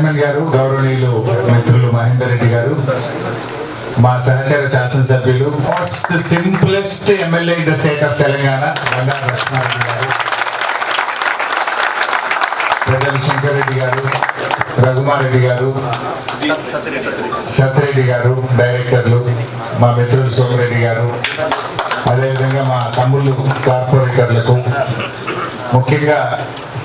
Chairman గారు, గౌరవనీయులు మిత్రులు మహేందర్ రెడ్డి గారు, మా సహచర శాసనసభ్యులు, most simplest MLA in the state of Telangana Bandaru Laxma Reddy గారు, పెద్దలు శంకర్ రెడ్డి గారు, రఘుమార్ రెడ్డి గారు, సత్యరెడ్డి గారు, డైరెక్టర్లు, మా మిత్రులు సోమిరెడ్డి గారు, అదేవిధంగా మా తమ్ముళ్ళు కార్పొరేటర్లకు, ముఖ్యంగా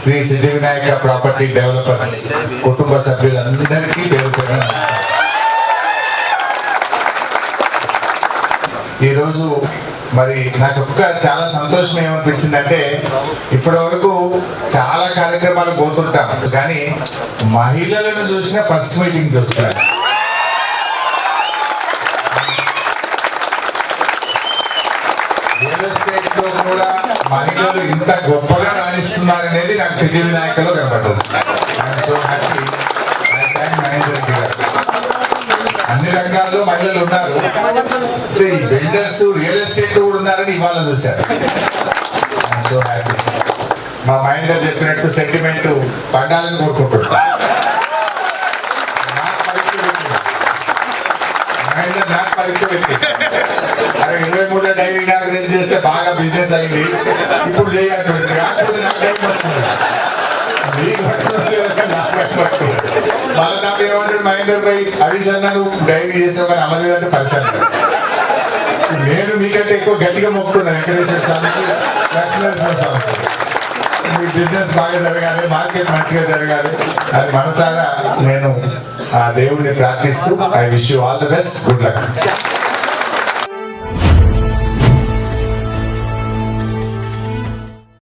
శ్రీ సిద్ధి వినాయక ప్రాపర్టీ డెవలపర్స్ కుటుంబ సభ్యులందరికీ పేరుపైన ఈరోజు మరి నాకు చాలా సంతోషం ఏమనిపించిందంటే, ఇప్పటి వరకు చాలా కార్యక్రమాలు పోతుంటాం కానీ మహిళలను చూసిన ఫస్ట్ మీటింగ్ చూస్తున్నాను. రియల్ ఎస్టేట్ లో కూడా మహిళలు ఇంత గొప్పగా రాణిస్తున్నారనేది నాకు సిద్ధి వినాయకలో కనపడుతుంది. అన్ని రంగాల్లో మహిళలు ఉన్నారు, బిల్డర్స్, రియల్ ఎస్టేట్ కూడా ఉన్నారని ఇవాళ చూశారు. So happy. మా మైండ్ గారు చెప్పినట్టు సెంటిమెంట్ పండాలని కోరుకుంటున్నాను. నాకు పరీక్ష పెట్టి 23లో డైరీ నాకు రేంజ్ చేస్తే బాగా బిజినెస్ అయింది, ఇప్పుడు చేయాలంటుంది. కాకపోతే నాకు టైం పడుతుంది, మళ్ళీ నాకు ఏమంటాడు మహేందర్ భాయ్, హరీష్ అన్న నువ్వు డైరీ చేసావు కానీ అమలు అంటే పరిచయం. నేను మీకంటే ఎక్కువ గట్టిగా మొక్కుతున్నాను వెంకటేశ్వర స్వామికి, లక్ష్మీనరసింహ స్వామికి. మీ బిజినెస్ బాగా జరగాలి, మార్కెట్ మంచిగా జరగాలి అని మనసారా నేను ఆ దేవుడిని ప్రార్థిస్తూ I wish you all the best, good luck.